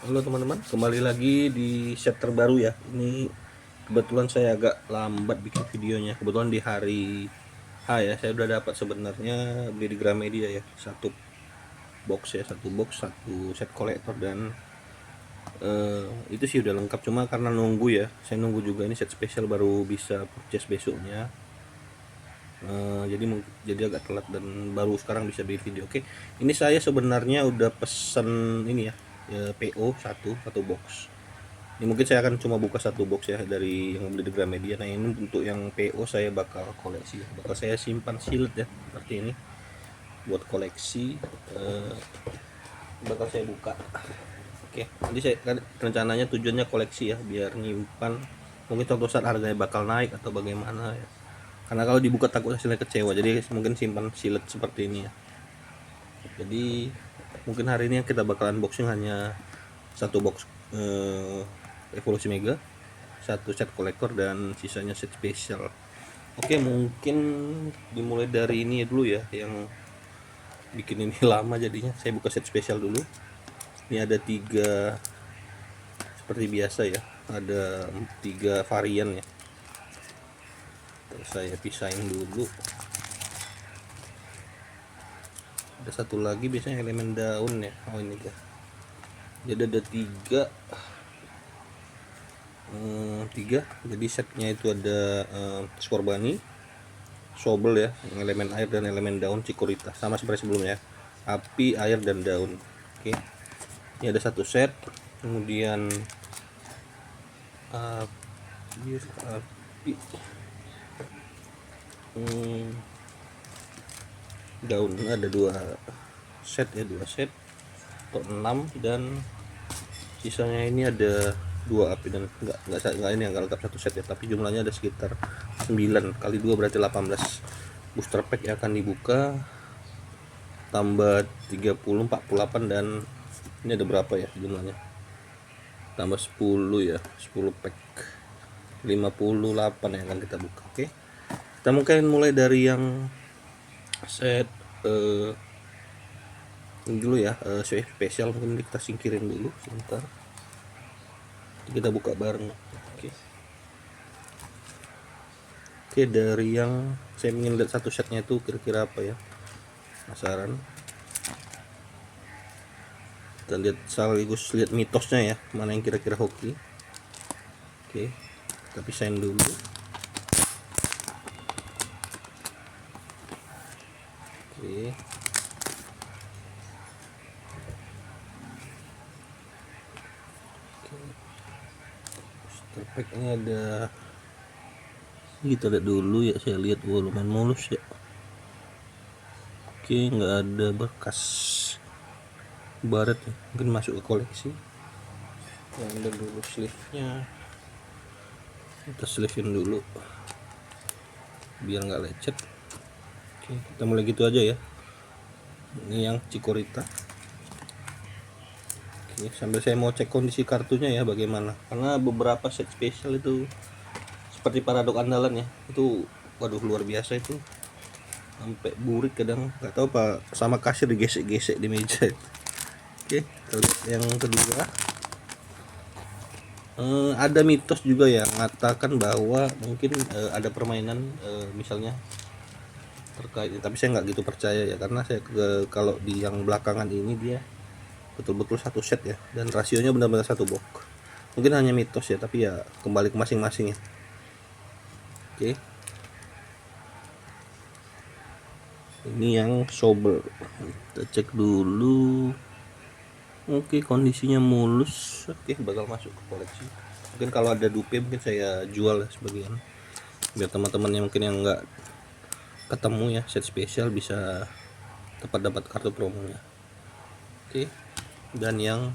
Halo teman-teman, kembali lagi di set terbaru ya. Ini kebetulan saya agak lambat bikin videonya. Kebetulan di hari H ya, saya udah dapat sebenarnya beli di Gramedia ya, satu box ya, satu set kolektor dan itu sih udah lengkap. Cuma karena nunggu ya, saya nunggu juga ini set spesial baru bisa purchase besoknya. Jadi agak telat dan baru sekarang bisa bikin video. Oke, ini saya sebenarnya udah pesen ini ya, PO satu box. Ini mungkin saya akan cuma buka satu box ya dari yang beli di Gramedia. Nah ini untuk yang PO saya bakal koleksi, bakal saya simpan silet ya seperti ini buat koleksi. Bakal saya buka. Oke, jadi saya kan rencananya tujuannya koleksi ya, biar nyimpan. Mungkin suatu saat harganya bakal naik atau bagaimana ya. Karena kalau dibuka takut hasilnya kecewa, jadi mungkin simpan silet seperti ini ya. Jadi mungkin hari ini kita bakalan boxing hanya satu box Evolusi Mega, satu set kolektor dan sisanya set spesial. Oke, mungkin dimulai dari ini dulu ya, yang bikin ini lama jadinya. Saya buka set spesial dulu. Ini ada tiga seperti biasa ya, ada tiga varian ya. Terus saya pisahin dulu. Ada satu lagi biasanya elemen daun ya. Oh ini ya. Jadi ada tiga. Jadi setnya itu ada Scorbunny, Sobel ya, yang elemen air dan elemen daun Chikorita, sama seperti sebelumnya, api, air dan daun. Oke, ini ada satu set. Kemudian api, daun ada dua set ya, dua set atau 6, dan sisanya ini ada dua api dan enggak ini yang lengkap satu set ya, tapi jumlahnya ada sekitar 9 kali 2 berarti 18 booster pack yang akan dibuka, tambah 30 48, dan ini ada berapa ya jumlahnya, tambah 10 ya, 10 pack 58 yang akan kita buka. Oke, kita mungkin mulai dari yang set ini dulu ya, spesial. Mungkin kita singkirin dulu sebentar, kita buka bareng. Oke, dari yang saya ingin lihat satu setnya itu kira-kira apa ya, penasaran. Kita lihat sekaligus lihat mitosnya ya, mana yang kira-kira hoki. Oke, kita pisahin dulu. Oke, booster pack ini ada, kita lihat dulu ya, saya lihat lumayan mulus ya. Oke, nggak ada bekas baret ya, mungkin masuk ke koleksi. Yang ada dulu sleeve-nya, kita sleeve-in dulu biar nggak lecet. Oke, kita mulai gitu aja ya. Ini yang Chikorita. Oke, sambil saya mau cek kondisi kartunya ya bagaimana, karena beberapa set spesial itu seperti paradok andalan ya, itu waduh luar biasa itu, sampai burik kadang, nggak tahu apa sama kasir digesek-gesek di meja. Oke, kita lihat yang kedua. Ada mitos juga yang mengatakan bahwa mungkin ada permainan, misalnya terkait, tapi saya nggak gitu percaya ya, karena saya kalau di yang belakangan ini dia betul-betul satu set ya, dan rasionya benar-benar satu box. Mungkin hanya mitos ya, tapi ya kembali ke masing-masing ya. Oke, ini yang Sobel, kita cek dulu. Oke, kondisinya mulus. Oke, bakal masuk ke koleksi. Mungkin kalau ada dupe mungkin saya jual ya sebagian, biar teman-teman yang mungkin yang nggak ketemu ya set spesial bisa tepat dapat kartu promonya. Oke, dan yang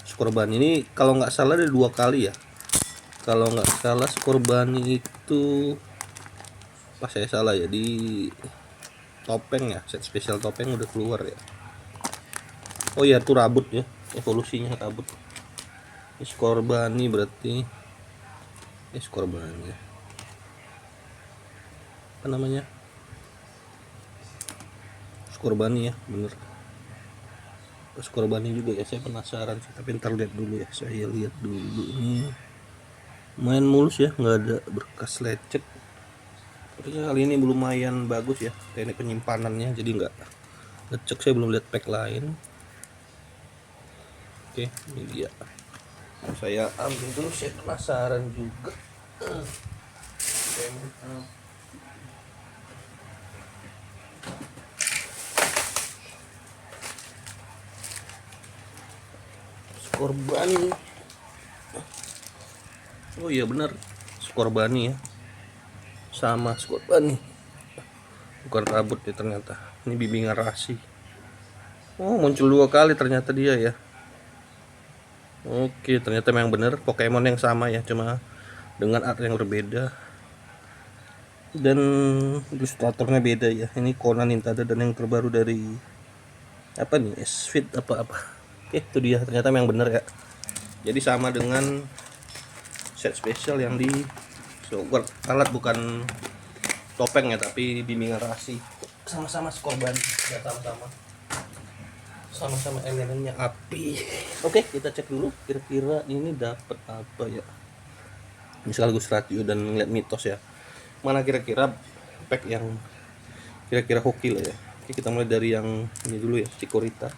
Scorbunny ini kalau nggak salah ada 2 kali ya, kalau nggak salah Scorbunny itu pas saya salah ya, di topeng ya, set spesial topeng udah keluar ya. Oh ya, itu rabut ya, evolusinya rabut. Ini Scorbunny berarti Scorbunny ya, apa namanya, Scorbunny ya, bener. skor Bani juga ya, saya penasaran sih, tapi ntar lihat dulu ya, saya lihat dulu. Ini main mulus ya, nggak ada bekas lecet. Tapi kali ini lumayan bagus ya teknik penyimpanannya, jadi nggak ngecek. Saya belum lihat pack lain. Oke, ini dia, saya ambil dulu, saya penasaran juga. Skor Bani, oh iya benar, skor Bani ya, sama skor Bani, bukan rabut ya ternyata. Ini bimbingan rasi. Oh, muncul 2 kali ternyata dia ya. Oke, ternyata memang benar Pokemon yang sama ya, cuma dengan art yang berbeda dan ilustratornya beda ya. Ini Conan Intada dan yang terbaru dari apa nih, S-Fit apa-apa. Oke, itu dia, ternyata memang benar ya. Jadi sama dengan set spesial yang di Sogor. Alat bukan topeng ya, tapi bimbingan rasi. Sama-sama skor Bani ya, sama-sama elemennya api. Oke, kita cek dulu kira-kira ini dapat apa ya. Ini sekaligus ratio dan ngeliat mitos ya, mana kira-kira pack yang kira-kira hoki lah ya. Oke, kita mulai dari yang ini dulu ya, Chikorita.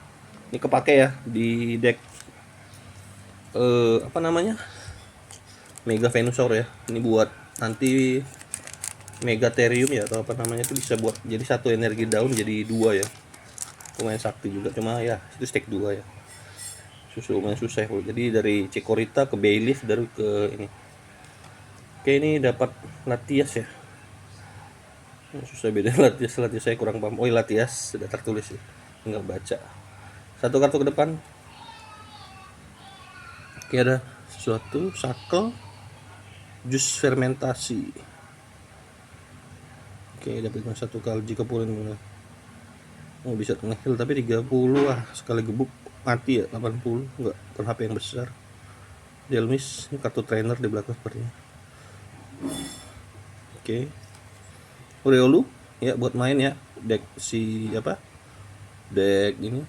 Ini kepake ya di deck apa namanya, Mega Venusaur ya. Ini buat nanti Megatherium ya, atau apa namanya, itu bisa buat jadi 1 energi daun jadi 2 ya. Lumayan sakti juga, cuma ya itu stack 2 ya. Lumayan susah. Jadi dari Chikorita ke Bayleef, dari ke ini. Oke, ini dapat Latias ya. Susah beda Latias saya kurang paham. Oh, Latias sudah tertulis ya, tinggal baca. 1 kartu ke depan. Oke, ada sesuatu, sakel, jus fermentasi. Oke, dapatkan 1 kali jika pulih. Oh, bisa nge-heal tapi 30 sekali gebuk mati ya. 80 enggak, bukan HP yang besar. Delmis, ini kartu trainer di belakang sepertinya. Oke, Ureolu ya, buat main ya, deck si apa, deck ini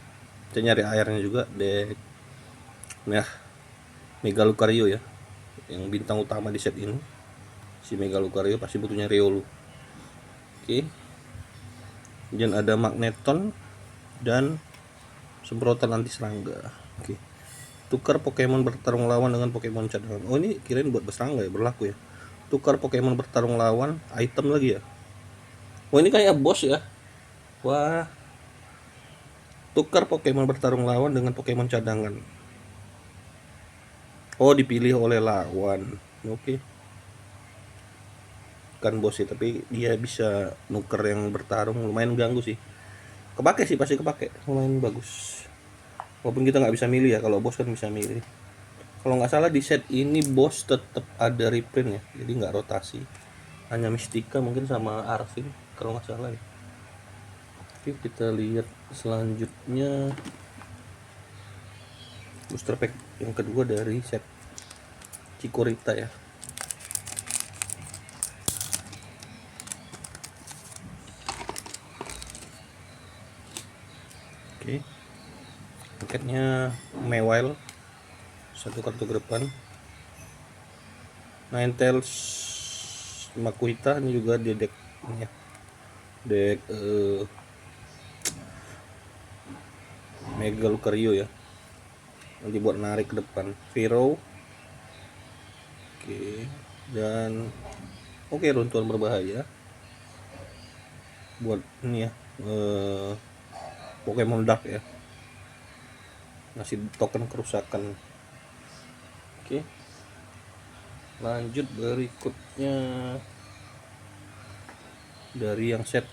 kita nyari airnya juga, deck nah Mega Lucario ya, yang bintang utama di set ini. Si Mega Lucario pasti butuhnya Riolu. Oke, kemudian ada Magneton dan semprotan anti serangga. Oke, tukar Pokemon bertarung lawan dengan Pokemon cadangan. Oh, ini kirain buat berserangga ya, berlaku ya. Tukar Pokemon bertarung lawan, item lagi ya. Oh, ini kayak bos ya. Wah, tukar Pokemon bertarung lawan dengan Pokemon cadangan. Oh, dipilih oleh lawan. Oke, kan bos sih, tapi dia bisa nuker yang bertarung, lumayan ganggu sih. Kepake sih, pasti kepake, lumayan bagus. Walaupun kita nggak bisa milih ya, kalau bos kan bisa milih. Kalau nggak salah di set ini bos tetap ada reprint ya, jadi nggak rotasi. Hanya Mystica mungkin sama Arvin kalau nggak salah ya. Oke, kita lihat selanjutnya booster pack yang kedua dari set Chikorita ya. Oke, paketnya Mewile, 1 kartu ke depan. Ninetales, Makuhita, ini juga di deck ini ya, deck Mega Lucario ya, nanti buat narik ke depan. Vero, oke, dan oke, runtuhan berbahaya buat ini ya, Pokemon Dark ya, ngasih token kerusakan. Oke, lanjut berikutnya dari yang set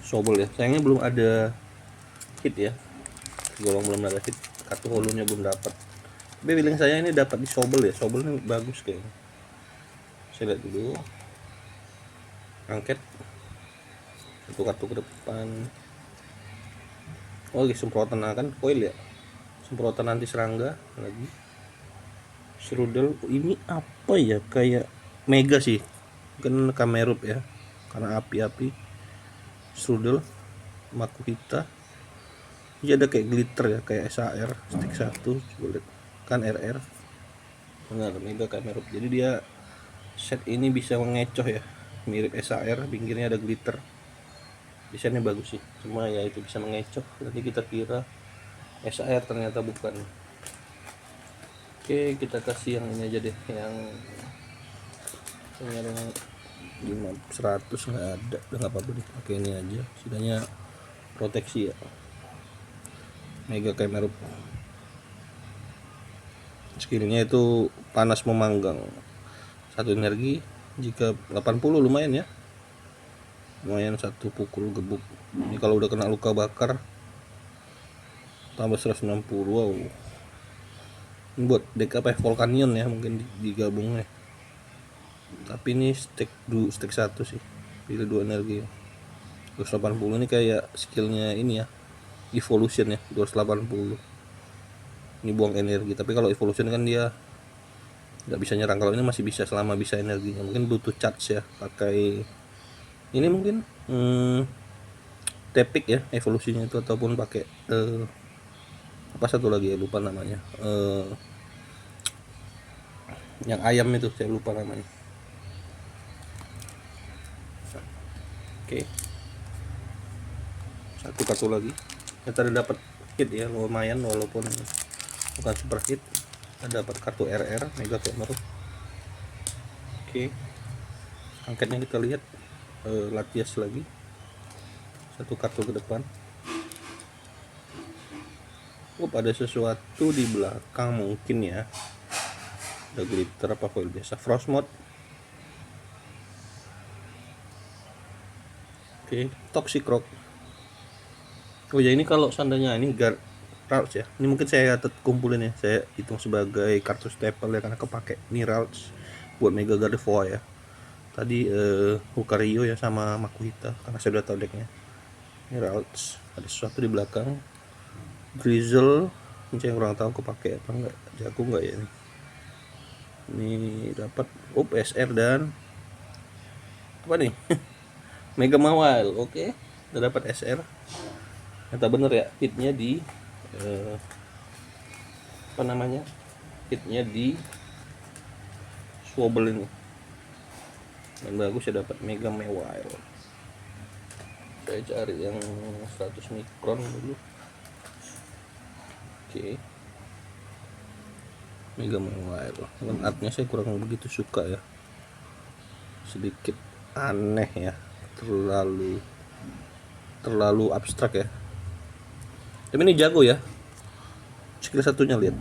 Sobel ya. Sayangnya belum ada hit ya, golong belum ada hit, kartu holonya belum dapat. Tapi feeling saya ini dapat di Sobel ya. Sobel ini bagus kayaknya. Saya lihat dulu. Angket 1 kartu ke depan. Oh, semprotan kan coil ya, semprotan anti serangga lagi. Strudel, ini apa ya, kayak Mega sih kan, Kamerup ya, karena api-api. Strudel, Makuhita, Ini ada kayak glitter ya, kayak SAR stick 1, coba lihat kan RR benar mega kamera. Jadi dia set ini bisa mengecoh ya, mirip SAR, pinggirnya ada glitter. Desainnya bagus sih, cuma ya itu bisa mengecoh, nanti kita kira SAR ternyata bukan. Oke, kita kasih yang ini aja deh, yang 100 nggak ada, udah nggak apa-apa deh, pakai ini aja, sisanya proteksi ya. Mega kamera skillnya itu panas memanggang, 1 energi, jika 80 lumayan ya, lumayan 1 pukul gebuk. Ini kalau udah kena luka bakar tambah 160. Wow, ini buat deck apa ya, Volcanion ya, mungkin digabungnya. Tapi ini stack 1 sih, pilih 2 energi. 280 ini kayak skillnya ini ya, evolution ya, 280 ini buang energi. Tapi kalau evolution kan dia nggak bisa nyerang, kalau ini masih bisa selama bisa energinya. Mungkin butuh charge ya, pakai ini mungkin tepik ya evolusinya itu, ataupun pakai apa satu lagi ya, lupa namanya, yang ayam itu saya lupa namanya. Oke, satu kartu lagi. Kita udah dapat hit ya, lumayan walaupun bukan super hit. Kita dapat kartu RR Mega Camera. Oke, angketnya kita lihat, Latias lagi, satu kartu ke depan. Ada sesuatu di belakang mungkin ya, ada glitter apa foil biasa, frost mode. Oke, toxic rock. Oh ya, ini kalau seandainya ini guard Ralts ya, ini mungkin saya kumpulin ya, saya hitung sebagai kartu staple ya, karena kepake ini Ralts buat Mega Gardevoir ya. Tadi Lucario ya sama Makuhita, karena saya udah tahu decknya. Ini Ralts, ada sesuatu di belakang. Drizzle, ini saya kurang tahu kepake apa enggak, jago enggak ya ini. Ini dapat SR dan apa nih? Mega Mawile. Oke, udah dapat SR. Ternyata bener ya, hitnya di apa namanya, hitnya di Swabble ini, dan bagus ya, dapat Mega Mawile. Saya cari yang 100 mikron dulu. Oke, Mega Mawile. Artnya saya kurang begitu suka ya, sedikit aneh ya, terlalu abstrak ya. Tapi ini jago ya, skill satunya lihat,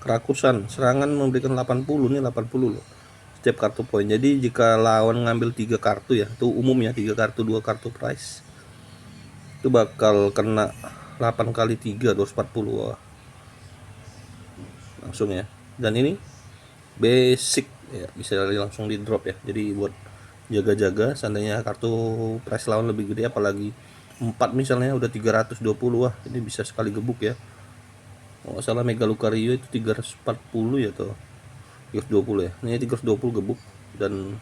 kerakusan serangan memberikan 80, nih 80 loh setiap kartu poin. Jadi jika lawan ngambil 3 kartu ya, itu umumnya 3 kartu, 2 kartu price, itu bakal kena 8 kali 3, 240. Wah, langsung ya. Dan ini basic ya, bisa langsung di drop ya, jadi buat jaga-jaga seandainya kartu price lawan lebih gede, apalagi 4 misalnya udah 320. Wah, ini bisa sekali gebuk ya. Kalau salah Mega Lucario itu 340 ya, tuh 320 ya, ini 320 gebuk. Dan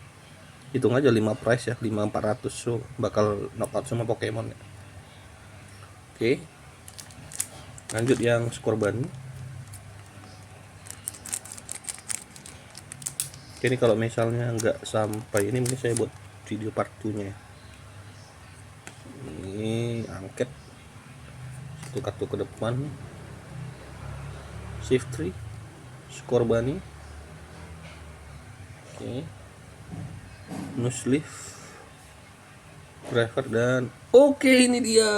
hitung aja 5 price ya, 5400, so bakal knockout semua Pokemon ya. Oke, lanjut yang Scorbunny. Oke, ini kalau misalnya nggak sampai ini, mungkin saya buat video part 2 nya ya. Ini angket, satu kartu ke depan, shift 3 Scorbunny. Oke, Nuzleaf, Graver, dan oke, ini dia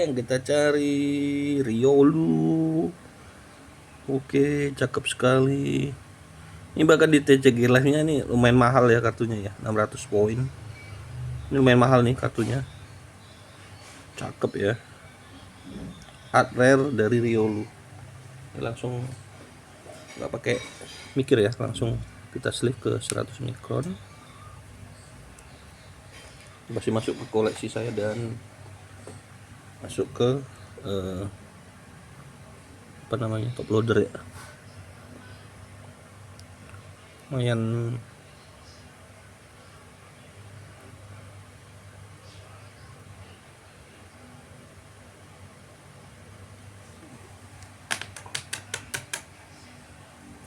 yang kita cari, Riolu. Oke, cakep sekali. Ini bahkan di TCG Live nya ini lumayan mahal ya kartunya ya, 600 poin. Ini lumayan mahal nih kartunya, cakep ya. Art rare dari Riolu. Ini langsung nggak pakai mikir ya, langsung kita sleeve ke 100 mikron. Masih masuk ke koleksi saya dan masuk ke apa namanya, top loader ya, lumayan.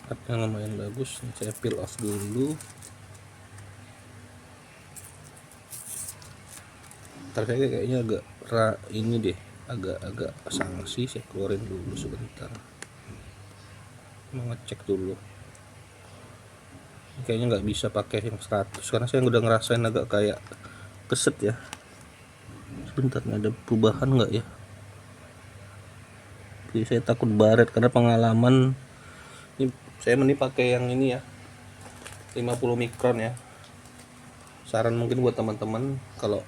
Artnya lumayan bagus. Ini saya peel off dulu. Ntar saya kayaknya agak ini deh, agak sanksi. Saya keluarin dulu sebentar, mau ngecek dulu. Kayaknya nggak bisa pakai yang 100 karena saya udah ngerasain agak kayak keset ya. Sebentar, ada perubahan nggak ya? Jadi saya takut baret karena pengalaman ini. Saya mending pakai yang ini ya, 50 mikron ya. Saran mungkin buat teman-teman kalau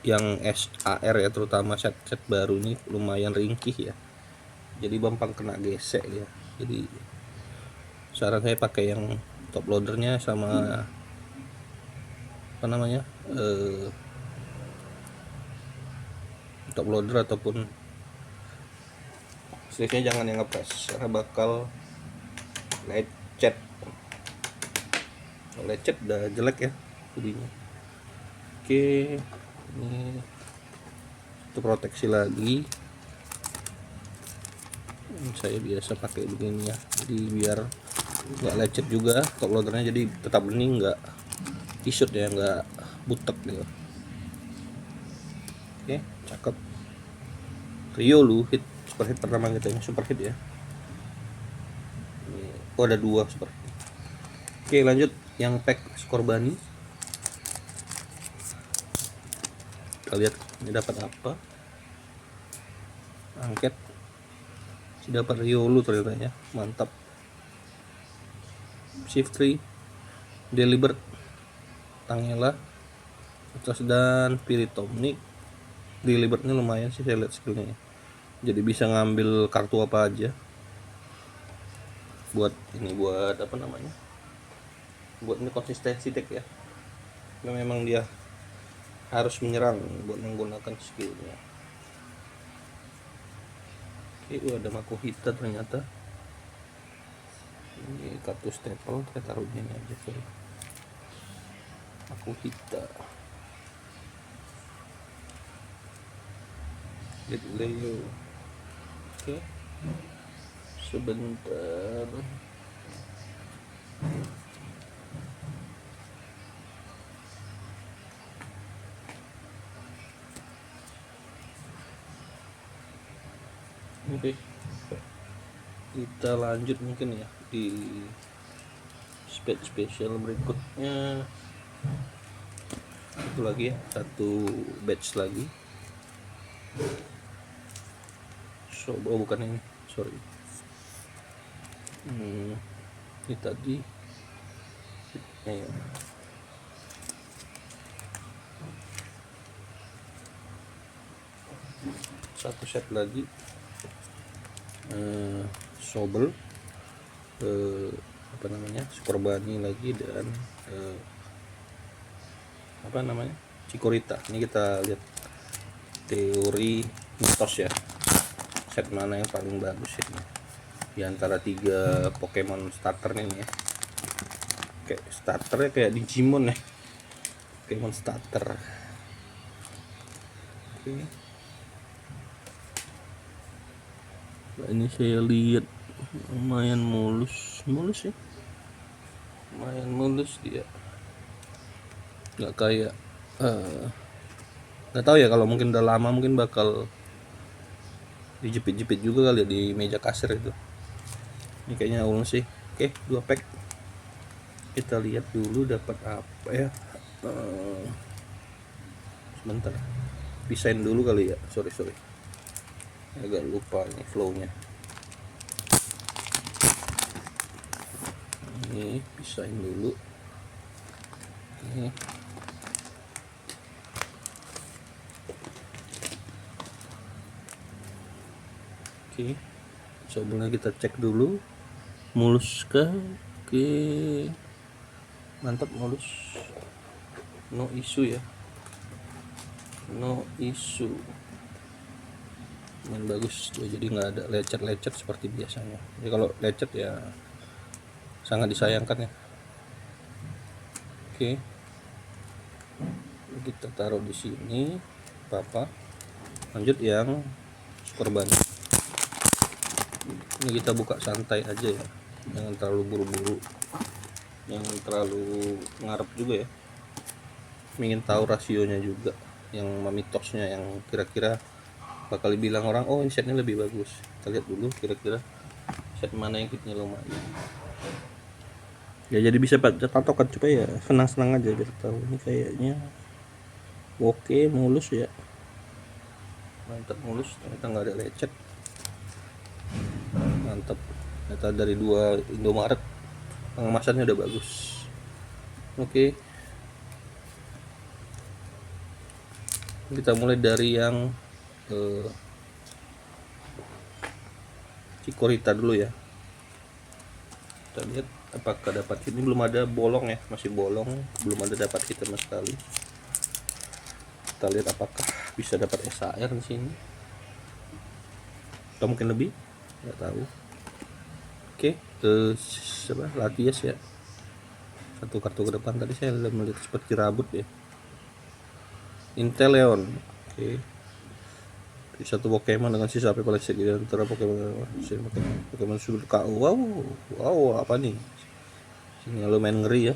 yang SAR ya, terutama set-set baru ini lumayan ringkih ya, jadi gampang kena gesek ya. Jadi saran saya pakai yang top loadernya sama apa namanya, top loader ataupun sleeve-nya jangan yang ngepres karena bakal lecet. Lecet udah jelek ya jadinya. Oke, ini itu proteksi lagi. Saya biasa pakai begini ya, jadi biar nggak lecet juga top loadernya, jadi tetap bening, nggak isut ya, nggak butek gitu. Oke, cakep. Rio lu hit superhit pertama kita, ini superhit ya. Oh, ada 2 superhit. Oke, lanjut yang pack Scorbunny. Kita lihat ini dapat apa. Angket, dapat Riolu ternyata ya, mantap. Shift 3, Delibird, Tangela, Atlas dan Piritomnik. Delibird ini lumayan sih, saya lihat skillnya ya. Jadi bisa ngambil kartu apa aja. Buat ini, buat apa namanya, buat ini konsistensi deck ya. Memang dia harus menyerang buat menggunakan skillnya. Oke, ada Makuhita ternyata. Ini kartu staple, saya taruh ini aja, sorry. Makuhita. Get Leo. Oke, sebentar. Oke, kita lanjut mungkin ya di spesial berikutnya. Itu lagi ya, 1 batch lagi. Oh bukan ini, sorry. Ini tadi ya. Satu set lagi, Sobel, apa namanya, Scorbunny lagi, dan apa namanya, Chikorita. Ini kita lihat teori mitos ya, set mana yang paling bagus ini di antara 3 Pokemon starter ini ya. Kayak starternya kayak Digimon ya, Pokemon starter. Oke. Nah, ini saya lihat lumayan mulus ya, lumayan mulus dia, nggak kayak nggak tahu ya, kalau mungkin udah lama mungkin bakal dijepit-jepit juga kali ya di meja kasir itu. Ini kayaknya ulung sih. Oke, 2 pack. Kita lihat dulu dapat apa ya. Sebentar, pisahin dulu kali ya, sorry agak lupa ini flownya. Ini pisahin dulu. Oke, sebelumnya kita cek dulu mulus kah. Oke, mantap, mulus, no issue ya, no issue. Main bagus tuh, jadi nggak ada lecet seperti biasanya. Jadi kalau lecet ya sangat disayangkan ya. Oke, kita taruh di sini apa. Lanjut yang Scorbunny. Ini kita buka santai aja ya. jangan terlalu buru-buru, jangan terlalu ngarep juga ya, ingin tahu rasionya juga, yang mitosnya yang kira-kira bakal dibilang orang, oh ini setnya lebih bagus. Kita lihat dulu kira-kira set mana yang kitnya lumayan ya, jadi bisa patokan supaya ya senang-senang aja biar tahu ini kayaknya oke, mulus ya, mantap mulus, ternyata nggak ada lecet, mantap. Ternyata dari 2 Indomaret pengemasannya udah bagus. Oke, kita mulai dari yang Cikorita dulu ya. Kita lihat apakah dapat hit. Ini belum ada bolong ya, masih bolong, belum ada dapat hit sama sekali. Kita lihat apakah bisa dapat SAR di sini, atau mungkin lebih, nggak tahu. Oke, Latias ya, satu kartu ke depan. Tadi saya melihat seperti rabut ya. Inteleon, oke. Satu Pokemon dengan sisa HP koleksi di antara Pokemon sudut KO. Wow, apa nih? Ini lumayan ngeri ya.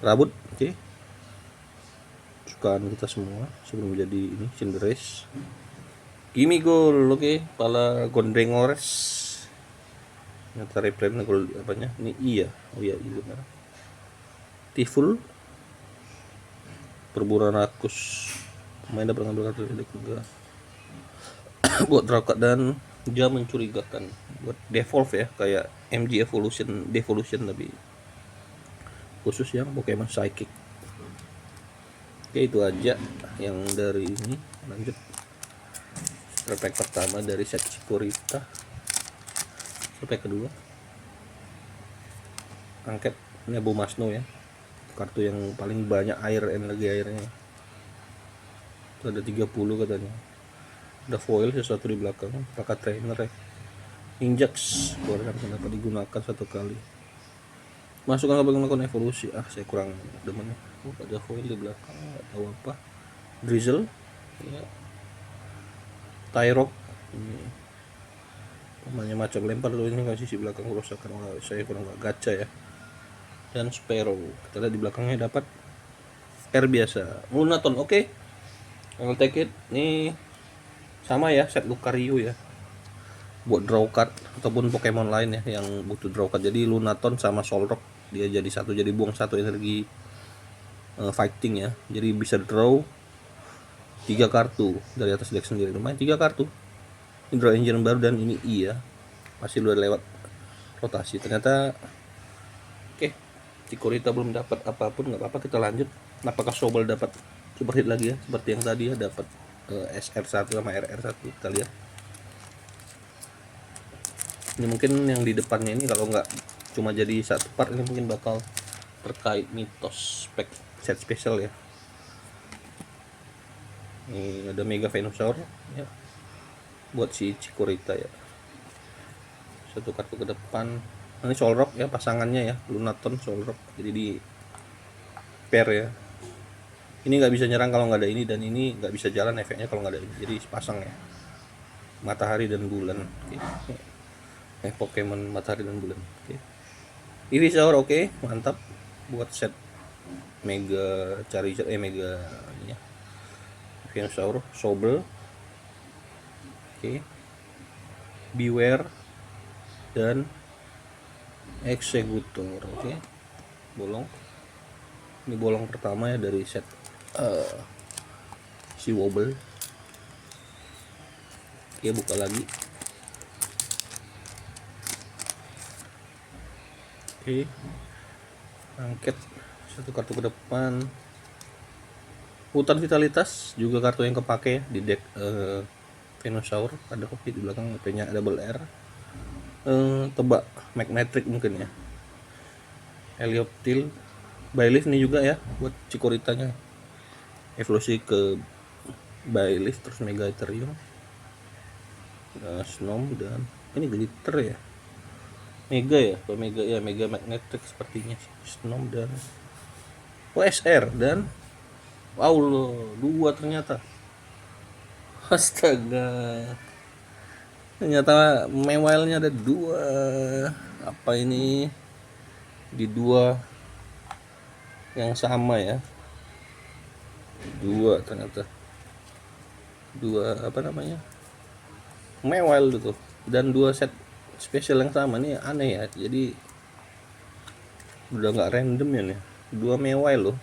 Rabut, oke. Sukaan kita semua sebelum jadi ini Cinderace. Gimme Gold, oke. Pala Gondrengores. Ternyata reprint gold apanya? Ini iya. Oh iya, iya benar. Tiful. Perburuan rakus. Main dapat ngambil kartu deck juga. Buat Drowcat dan dia mencurigakan. Buat Devolve ya, kayak MG Devolution tapi khusus yang Pokemon Psychic. Oke, itu aja yang dari ini. Lanjut pack pertama dari set Cikorita. Pack kedua angket ini Abu Masno ya, kartu yang paling banyak energi airnya. Itu ada 30 katanya. Ada foil sesuatu di belakang, pakai trainer ya. Injax keluarkan dapat digunakan 1 kali. Masukkan ke bagian evolusi. Saya kurang demen. Ada foil di belakang, nggak tahu apa. Drizzle ya. Tyrok ini namanya macam lempar tuh, ini nggak sisi belakang kerusakan. Saya kurang nggak gacha ya. Dan Sparrow, kita lihat di belakangnya dapat R biasa. Lunaton, oke. I'll take it. Ini sama ya, set Lucario ya, buat draw card ataupun Pokemon lain ya yang butuh draw card. Jadi Lunaton sama Solrock dia jadi satu, jadi buang 1 energi fighting ya, jadi bisa draw 3 kartu dari atas deck sendiri. Lumayan 3 kartu. Ini draw engine baru dan ini iya, masih udah lewat rotasi. Ternyata oke, Cikorita belum dapat apapun, nggak apa-apa, kita lanjut. Apakah Sobel dapat super hit lagi ya, seperti yang tadi ya, dapat SR1 sama RR1. Kita lihat. Ini mungkin yang di depannya ini kalau nggak cuma jadi 1 part, ini mungkin bakal terkait mitos set spesial ya. Ini ada Mega Venusaur ya, buat si Cikorita ya. 1 kartu ke depan. Ini Solrock ya pasangannya ya, Lunaton Solrock, jadi di pair ya. Ini nggak bisa nyerang kalau nggak ada ini, dan ini nggak bisa jalan efeknya kalau nggak ada ini, jadi pasang ya. Matahari dan bulan, oke. Pokemon matahari dan bulan, oke. Ivysaur, oke, mantap buat set Mega Charizard Mega ini ya. Venusaur, Sobel, oke. Beware dan Executor, oke. Bolong. Ini bolong pertama ya dari set si Wobble. Oke, buka lagi. Oke, angket 1 kartu ke depan. Hutan Vitalitas juga kartu yang kepake ya di deck Venusaur. Ada kopi di belakang, HP-nya double R. Tebak Magnetric mungkin ya. Helioptile, Byleth ini juga ya buat Cikoritanya. Evolusi ke Byleth, terus Mega Ethereum, Snom, dan ini glitter ya. Mega ya, Mega ya, Mega Magnetic sepertinya. Snom dan OSR dan wow loh, 2 ternyata. Astaga. Ternyata mewelnya ada dua. Apa ini? Di dua yang sama ya. Dua ternyata. Dua apa namanya? Mewel gitu. Dan dua set spesial yang sama nih aneh ya. Jadi udah nggak random ya nih. Dua mewel loh.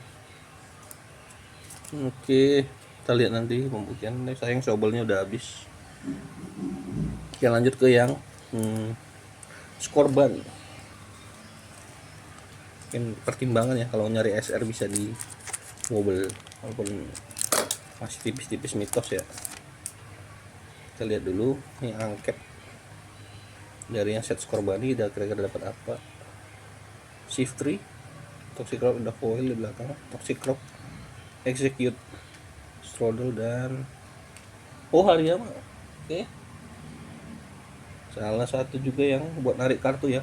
Oke, kita lihat nanti pembuktian. Sayang shovelnya udah habis. Oke, lanjut ke yang skorban. Mungkin pertimbangan ya kalau nyari SR bisa di mobil, walaupun masih tipis-tipis mitos ya. Kita lihat dulu ini angket dari yang set skorban ini udah kira-kira dapat apa. Shift 3 toxic rock, udah foil di belakang, toxic rock, execute, strudel, dan Hariyama. Oke, salah satu juga yang buat narik kartu ya,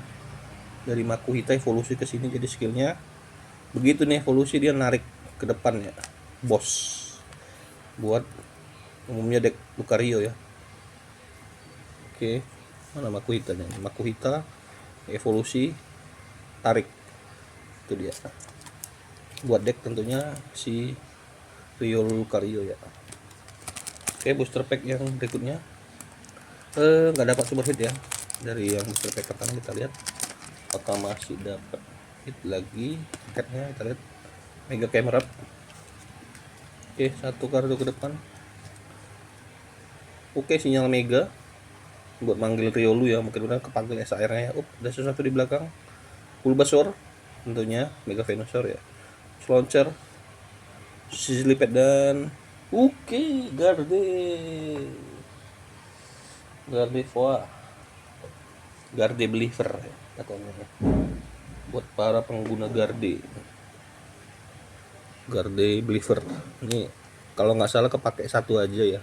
dari Makuhita evolusi ke sini. Jadi skillnya begitu nih, evolusi dia narik ke depan ya, bos, buat umumnya deck Lucario ya. Oke, mana Makuhita nih? Makuhita evolusi tarik, itu dia buat deck tentunya si Rio Lucario ya. Oke, booster pack yang berikutnya nggak dapat super hit ya. Dari yang booster pack pertama kita lihat apakah masih dapat hit lagi. Catnya kita lihat mega camera. Oke, satu kartu ke depan. Oke, sinyal mega buat manggil Riolu ya, mungkin udah kepanggil SAR nya. Ada sesuatu di belakang. Bulbasaur tentunya, Mega Venusaur ya. Launcher, Sizzlipede, dan Gardevoir, Garde Believer ya, katanya buat para pengguna Garde Believer. Ini kalau nggak salah kepake satu aja ya,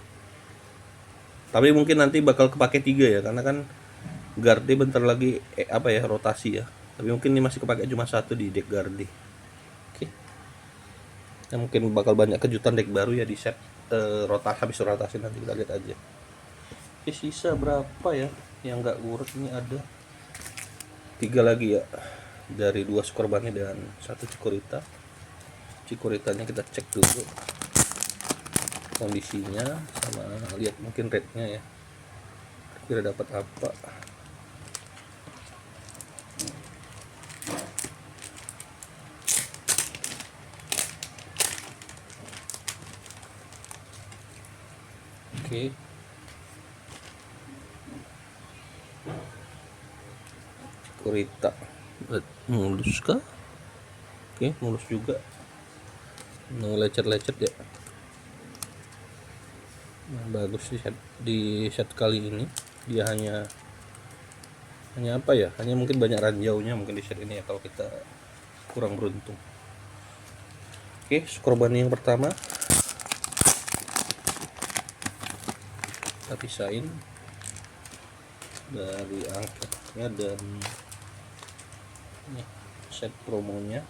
tapi mungkin nanti bakal kepake 3 ya, karena kan Garde bentar lagi rotasi ya. Tapi mungkin ini masih kepake cuma satu di deck Garde. Oke, ya mungkin bakal banyak kejutan deck baru ya di set habis rotasi nanti, kita lihat aja. Oke, sisa berapa ya yang nggak urut? Ini ada 3 lagi ya, dari 2 Scorbunny dan 1 Cikuritanya kita cek dulu kondisinya, sama lihat mungkin rate-nya ya, kira dapat apa. Oke, Kurita mulus kah? Oke, mulus juga, lecet-lecet ya. Bagus di set kali ini. Dia hanya apa ya, hanya mungkin banyak ranjaunya mungkin di set ini ya, kalau kita kurang beruntung. Oke, Scorbunny yang pertama kita pisahin dari angkatnya dan ini set promonya.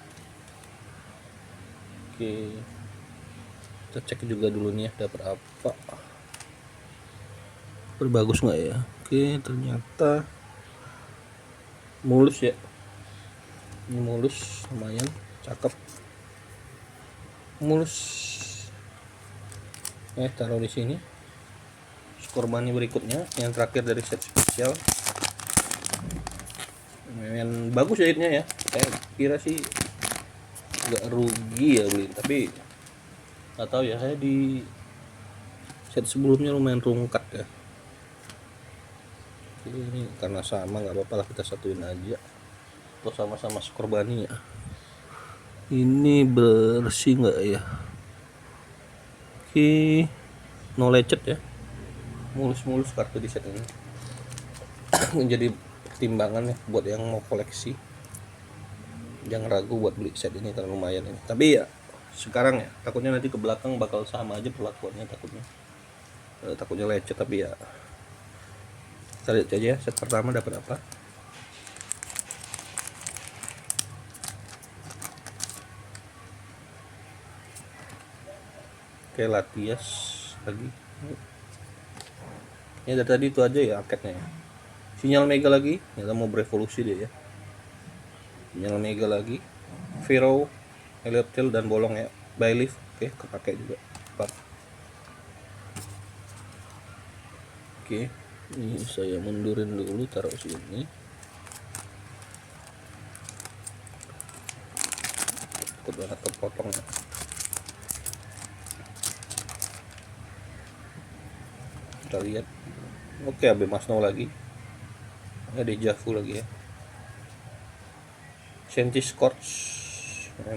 Oke, kita cek juga dulu nih dapat apa, berbagus nggak ya. Oke, ternyata mulus ya, ini mulus, lumayan cakep, mulus. Taruh di sini. Scorbunny berikutnya yang terakhir dari set spesial, yang bagus ya hitnya ya. Saya kira sih nggak rugi ya beli, tapi nggak tahu ya, saya di set sebelumnya lumayan rungkat ya. Jadi ini karena sama nggak apa-apa lah, kita satuin aja, atau sama-sama Scorbunny ya. Ini bersih nggak ya? Oke, no lecet ya, mulus-mulus kartu di set ini. Menjadi pertimbangan ya buat yang mau koleksi, jangan ragu buat beli set ini karena lumayan ini. Tapi ya sekarang ya, takutnya nanti ke belakang bakal sama aja perlakuannya, takutnya lecet. Tapi ya kita lihat aja set pertama dapat apa. Oke, Latias lagi. Ya dari tadi itu aja ya angketnya ya. Sinyal mega lagi, kita mau berevolusi dia ya. Sinyal mega lagi, Vero, Helioptil dan bolong ya. Bayleaf, oke, kepake juga. Oke, ini saya mundurin dulu, taruh sini. Takut banget kepotong ya. Kita lihat. Oke, AB Masno lagi. Ada Javu lagi ya. Senti Scorch,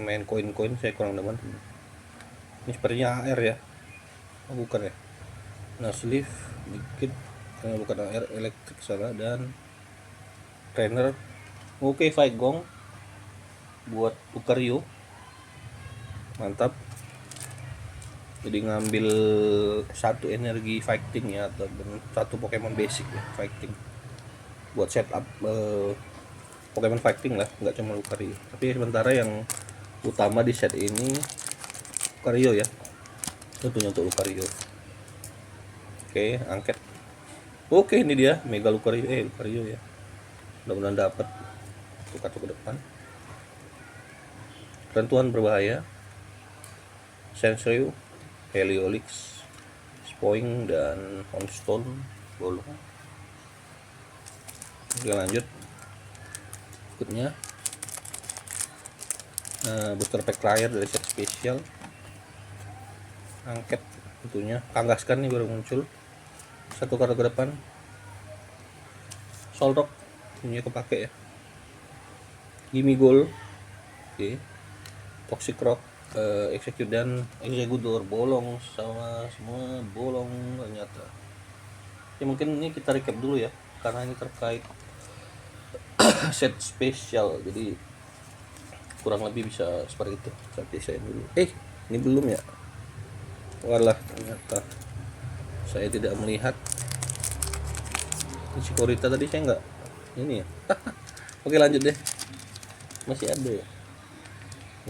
main koin-koin saya kurang demen. Ini sepertinya AR ya. Oh bukan ya. Nasleaf dikit, karena bukan AR, elektrik salah. Dan trainer. Oke, Fight Gong buat Lucario, mantap. Jadi ngambil satu energi fighting ya, atau satu Pokemon basic ya, fighting buat setup Pokemon fighting lah, nggak cuma Lucario. Tapi sementara yang utama di set ini Lucario ya, tentunya untuk Lucario. Oke, angket. Oke, ini dia Mega Lucario, Lucario ya, mudah-mudahan dapat untuk kartu ke depan. Rentuan berbahaya, Senseo, Heliolix, Spoing, dan Houndstone bolong. Oke, lanjut berikutnya, booster pack terakhir dari set spesial angket tentunya. Kangaskhan nih baru muncul, satu kartu ke depan. Solrock punya kepake ya. Gimme Gold, oke. Toxic Rock, Execute dan Executor bolong, sama semua bolong ternyata. Ya mungkin ini kita recap dulu ya, karena ini terkait set spesial, jadi kurang lebih bisa seperti itu. Saya desain dulu. Ini belum ya. Walah, ternyata saya tidak melihat. Ini Chikorita tadi saya nggak ini ya. Oke, lanjut deh. Masih ada ya.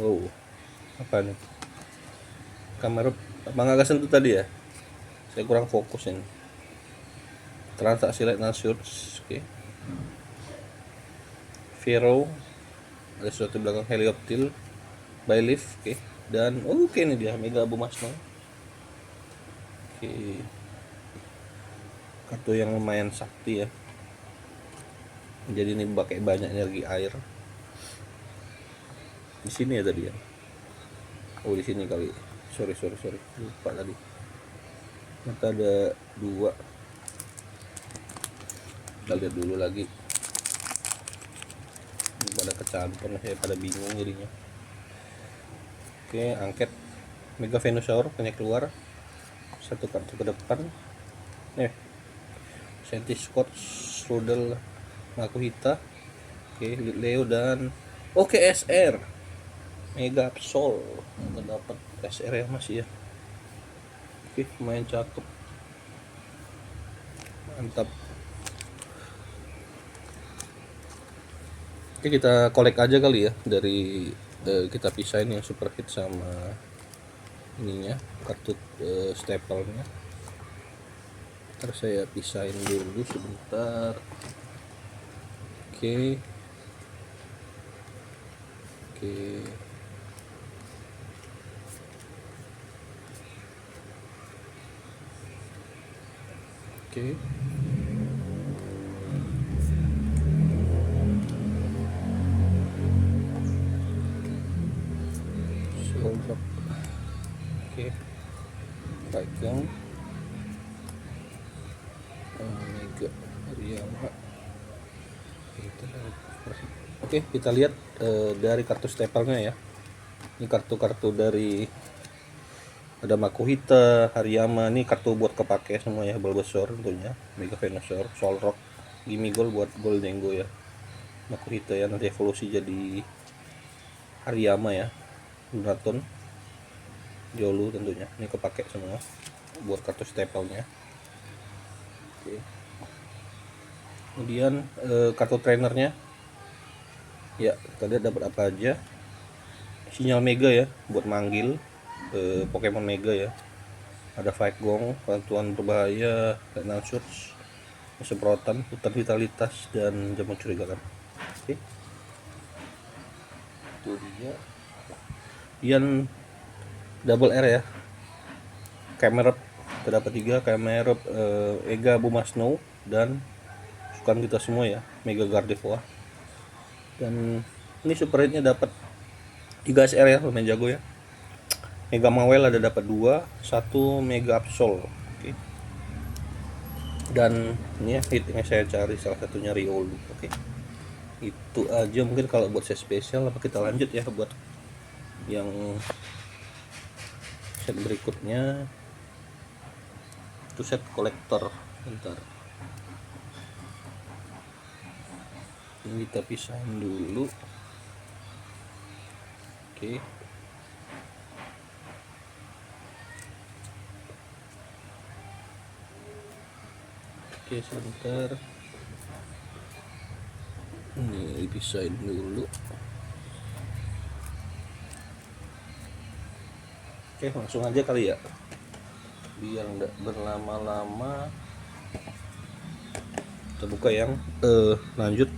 Wow, apa nih? Kamera Bang Agasan itu tadi ya. Saya kurang fokus ini. Transaksi Lightning Surge, oke. Vero, ada sesuatu di belakang Helioptil, Bayleaf, oke. Dan oke, ini dia Mega Abu Masno. Oke. Kartu yang lumayan sakti ya. Jadi ini pakai banyak energi air. Di sini ya tadi ya. Oh, di sini kali. Sorry. Lupa tadi. Ternyata ada 2. Kita lihat dulu lagi. Ini pada kecampur, saya pada bingung jadinya. Oke, angket Mega Venusaur punya keluar. Satu kartu ke depan. Senti Scott, Strudel, Makuhita. Oke, Leo dan SR. Mega Absol, dapat SR ya masih ya. Oke, lumayan cakep, mantap. Oke, kita kolek aja kali ya, dari kita pisahin yang super hit sama ininya, kartu staple-nya. Ntar saya pisahin dulu sebentar. Oke. Solrock, oke. Pegang Mega Hariyama. Oke, kita lihat dari kartu stapelnya ya. Ini kartu-kartu dari, ada Makuhita, Hariyama, ini kartu buat kepake semua ya. Bulbasaur tentunya, Mega Venusaur, Solrock, Gimme Gold buat Goldengo ya. Makuhita ya, nanti evolusi jadi Hariyama ya. Lunaton, Jolu tentunya, ini kepake semua buat kartu stapelnya. Oke. Kemudian kartu trainernya ya, kita lihat dapat apa aja. Sinyal Mega ya, buat manggil Pokemon Mega ya. Ada Fight Gong, bantuan berbahaya, Lightning Surge, semprotan hutan vitalitas dan jamur curigakan. Oke, itu dia Ian double R ya, Kemerep terdapat 3, Kemerep, Ega Buma Snow, dan sukan kita semua ya, Mega Gardevoir. Dan ini super rate nya dapat 3 SR ya, lumayan jago ya. Mega Mawel ada dapat 2, 1 Mega Absol. Oke. Dan ini ya hit yang saya cari, salah satunya Riolu. Oke. Itu aja mungkin kalau buat set spesial. Apa kita lanjut ya buat yang set berikutnya. Itu set kolektor. Bentar. Ini kita pisahin dulu. Oke. Oke, sebentar. Ini dipisahin dulu. Oke, langsung aja kali ya, biar nggak berlama-lama. Kita buka yang lanjut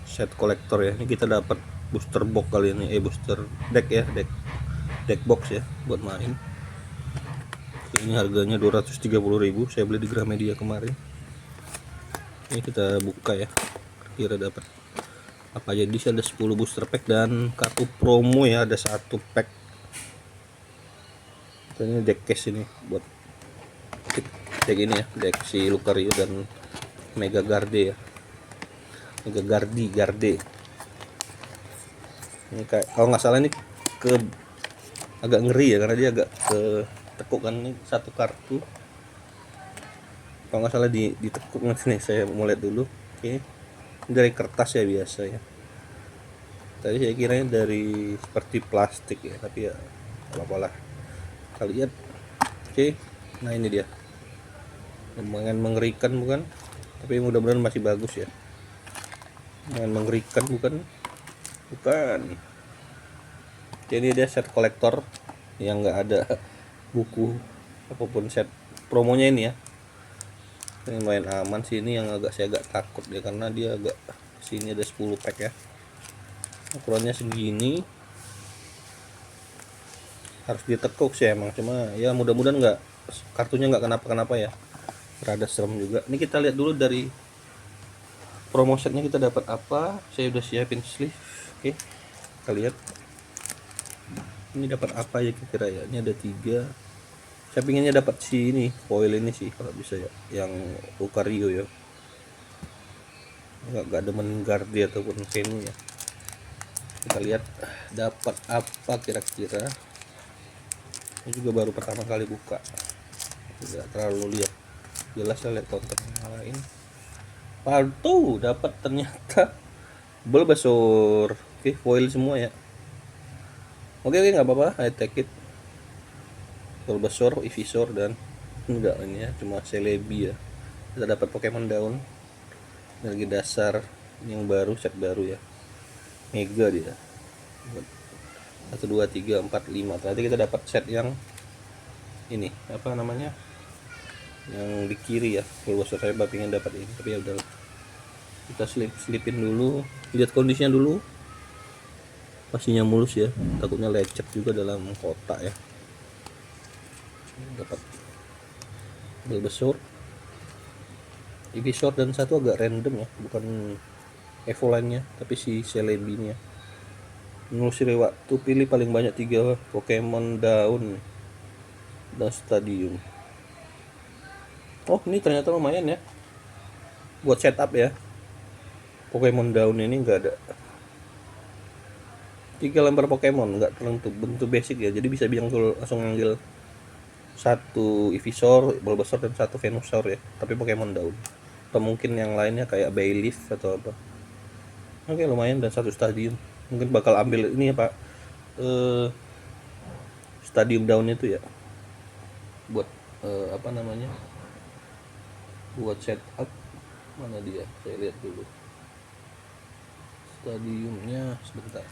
set kolektor ya. Ini kita dapat booster box kali ini, booster deck ya, deck box ya buat main. Ini harganya 230.000, saya beli di Gramedia kemarin. Ini kita buka ya, kira dapat apa aja. Di sini ada 10 booster pack dan kartu promo ya, ada 1 pack. Ini deck case ini buat deck ini ya, deck si Lucario dan Mega Garde ya, Mega Garde. Ini kayak kalau nggak salah ini agak ngeri ya, karena dia agak tekuk kan. Ini 1 kartu kalau nggak salah ditekuk nih, saya mau lihat dulu. Oke, ini dari kertas ya biasa ya, tadi saya kiranya dari seperti plastik ya, tapi ya apa-apa lah, kita lihat. Oke, nah ini dia, lumayan mengerikan bukan, tapi mudah-mudahan masih bagus ya. Lumayan mengerikan bukan. Jadi dia set kolektor yang nggak ada buku apapun, set promonya ini ya. Ini lumayan aman sih, ini yang saya agak takut ya, karena dia agak sini ada 10 pack ya, ukurannya segini, harus ditekuk sih emang. Cuma ya mudah-mudahan nggak, kartunya nggak kenapa-kenapa ya, rada serem juga. Ini kita lihat dulu dari promo setnya kita dapat apa. Saya udah siapin sleeve. Oke, kita lihat ini dapat apa ya kira-kira ya. Ini ada 3. Saya pinginnya dapat si ini, foil ini sih kalau bisa ya, yang Lucario ya. Nggak demen Garde ataupun Venue ya. Kita lihat dapat apa kira-kira. Ini juga baru pertama kali buka, tidak terlalu lihat jelas. Saya lihat konten yang lain. Tuh dapat ternyata Bulbasaur. Oke, foil semua ya. Oke, nggak apa-apa, I take it. Bulbasaur, Ivysaur, dan enggak ini ya, cuma Celebi ya. Kita dapat Pokemon daun energi dasar yang baru, set baru ya, Mega dia. 1 2 3 4 5. Ternyata kita dapat set yang ini, apa namanya, yang di kiri ya. Bulbasaur saya pengen dapat ini, tapi ya udah, kita selipin dulu, lihat kondisinya dulu. Pastinya mulus ya, takutnya lecet juga dalam kotak ya. Dapat Bulbasaur, Ivysaur, dan 1 agak random ya, bukan Evoline nya tapi si Celebi nya. Menelusuri waktu, pilih paling banyak 3 Pokemon daun dan stadium. Oh, ini ternyata lumayan ya buat setup ya. Pokemon daun ini enggak ada 3 lembar Pokemon, nggak tertentu, bentuk basic ya, jadi bisa langsung ngambil 1 Ivysaur, Bulbasaur, dan 1 Venusaur ya, tapi Pokemon daun. Atau mungkin yang lainnya kayak Bayleef atau apa. Oke, lumayan. Dan 1 stadium, mungkin bakal ambil ini ya Pak, stadium daun itu ya, buat apa namanya, buat setup. Mana dia, saya lihat dulu stadiumnya sebentar.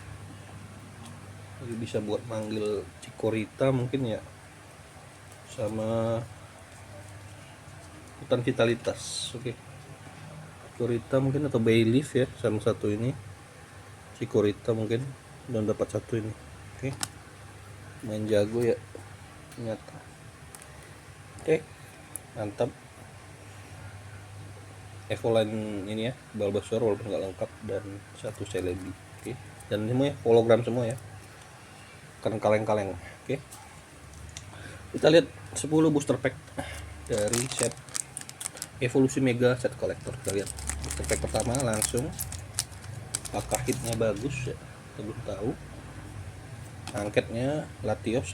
Jadi bisa buat manggil Chikorita mungkin ya, sama Hutan Vitalitas. Oke. Cikorita mungkin atau Bayleaf ya, sama satu ini. Cikorita mungkin, dan dapat satu ini. Oke. Main jago ya. Ternyata. Oke. Mantap. Evoline ini ya, Bulbasaur walaupun nggak lengkap, dan satu Celebi. Oke. Dan semua ya, hologram semua ya. Kan kaleng-kaleng. Oke. Kita lihat 10 booster pack dari set Evolusi Mega Set Collector. Kita lihat booster pack pertama langsung. Apakah hitnya bagus ya? Kita belum tahu. Angketnya Latias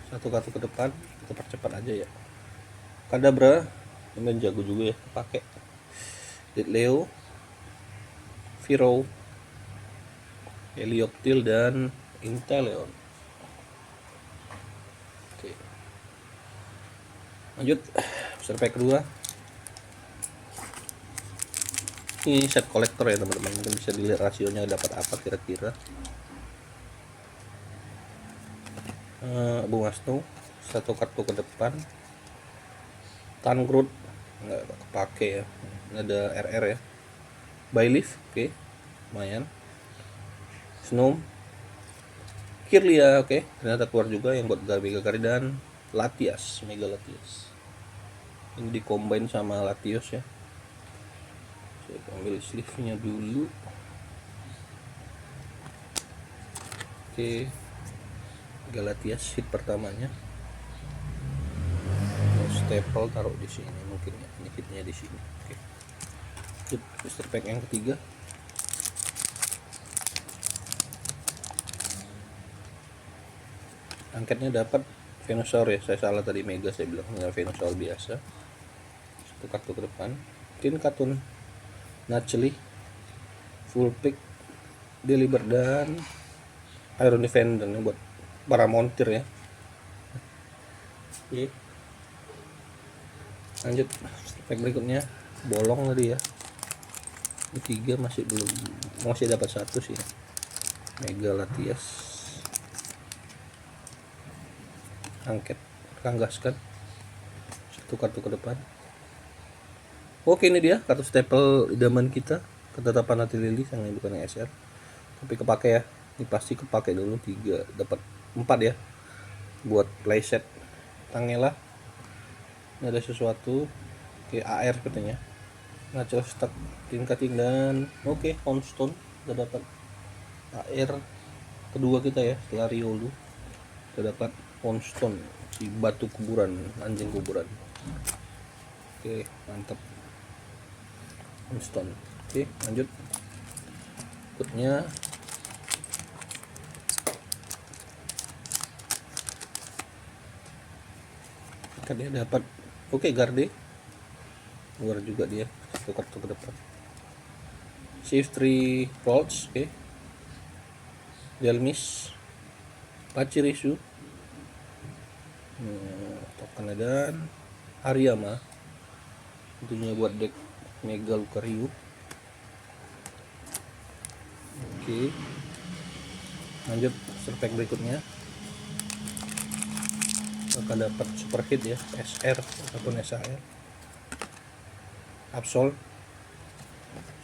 satu kartu ke depan, kita percepat aja ya. Kadabra ini jago juga ya, pakai Leo, Viro, Helioptile, dan Inteleon. Oke. Lanjut booster pack kedua. Ini set kolektor ya teman-teman, mungkin bisa dilihat rasionya dapat apa kira-kira. Bunga Snow satu kartu ke depan, Tangrowth nggak kepake ya, ini ada RR ya, Bayleaf oke, lumayan, Snow, Kirlia oke, ternyata keluar juga yang buat Gabigakari, dan Latias, Mega Latias ini dicombine sama Latios ya. Saya ambil sleeve-nya dulu. Oke, Galatias hit pertamanya. Staple taruh di sini mungkin ya, ini hitnya di sini. Oke. Hit booster pack yang ketiga. Angketnya dapat Venusaur ya, saya salah tadi Mega, saya bilang Venusaur biasa. Satu kartu ke depan. Tin Katun, Naturally, Full Pick, Deliver, dan Iron Defender ini buat para montir ya. Oke. Lanjut pack berikutnya, bolong tadi ya. Ini 3 masih belum, masih dapat satu sih. Mega Latias. Angket, Kangaskhan. Satu kartu ke depan. Oke, ini dia kartu staple idaman kita, Ketetapan Hati Lili, yang bukan yang SR. Tapi kepake ya. Ini pasti kepake dulu, 3 dapat 4 ya. Buat playset. Tangela. Ini ada sesuatu. Oke, AR katanya. Natural Stock, Tinkating, dan oke, Houndstone. Udah dapat AR kedua kita ya, setelah Riolu. Udah dapat Houndstone, si batu kuburan, anjing kuburan. Oke, mantap. Houndstone. Oke, lanjut. Berikutnya kita dia dapat oke, Garde. Luar juga dia, satu kartu ke depan. Shift 3 Rolls, oke. Delmis, Pachirisu, token, dan Hariyama. Tentunya buat deck Mega Lucario. Oke. Lanjut pack berikutnya. Akan dapat super hit ya, SR ataupun SAR. Absol,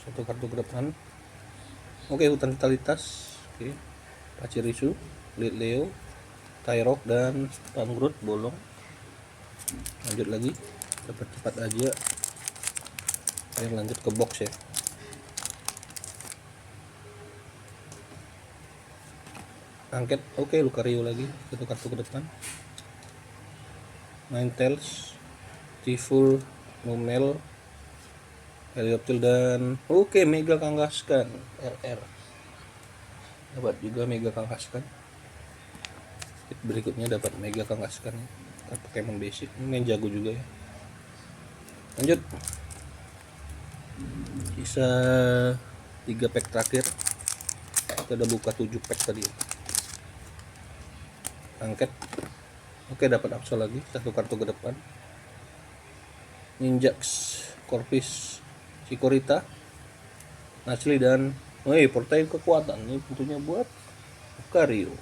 satu kartu ke depan. Oke, Hutan Vitalitas. Oke. Pachirisu, Leo, Tyrok, dan Tangrowth bolong. Lanjut lagi, cepat-cepat aja. Ayo lanjut ke box ya. Angket, oke, Lucario lagi, satu kartu ke depan. Ninetales, Tiful, Numel, Helioptile, dan oke, Mega Kangaskhan RR. Dapat juga Mega Kangaskhan. Berikutnya dapat Mega Kangaskhan. Pokemon basic, ini jago juga ya. Lanjut. Sisa 3 pack terakhir. Kita udah buka 7 pack tadi. Angket. Oke, dapat Absol lagi, satu kartu ke depan. Ninjax, Corpus, Cikorita, Naturally, dan portain kekuatan. Ini tentunya buat Lucario.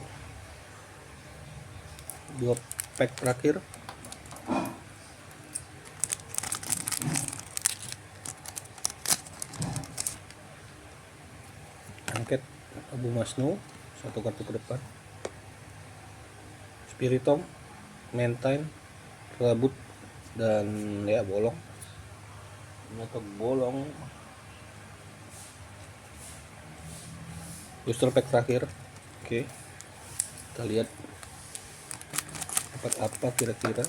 2 pack terakhir. angket Abu Masnu satu kartu ke depan, Spiritomb, Mantine, Rabut, dan ya bolong. Untuk bolong booster pack terakhir. Oke, kita lihat dapat apa kira-kira.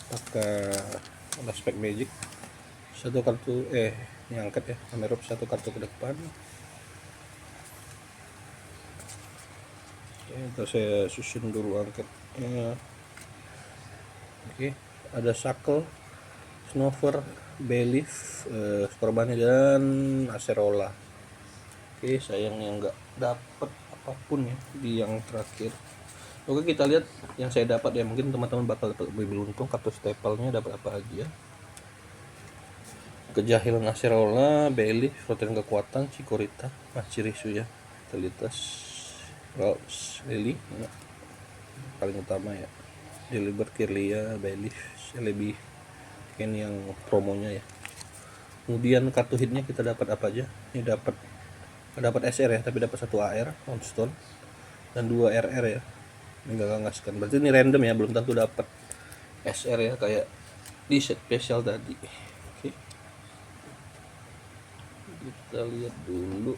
Apakah ada spek magic? Satu kartu ini angkat ya, Amerup satu kartu ke depan. Oke, terus saya susun dulu angkatnya. Oke, ada Shackle, Snover, Belief, Scorbunny, dan Acerola. Oke, sayangnya nggak dapet apapun ya di yang terakhir. Oke, kita lihat yang saya dapat ya. Mungkin teman-teman bakal lebih beruntung. Kartu staple-nya dapat apa aja? Kejahilan Acerola, Belief, Rotten Kekuatan, Chikorita, Pachirisu ya, Vitalitas, Rose, Lily ya, paling utama ya, Delibird, Kirlia, Belief, Celebi, mungkin yang promonya ya. Kemudian kartu hitnya kita dapat apa aja? Ini dapat SR ya, tapi dapat 1 AR, Moonstone, dan 2 RR ya. Ini gak ngasihkan, berarti ini random ya, belum tentu dapat SR ya, kayak di set spesial tadi. Oke, kita lihat dulu,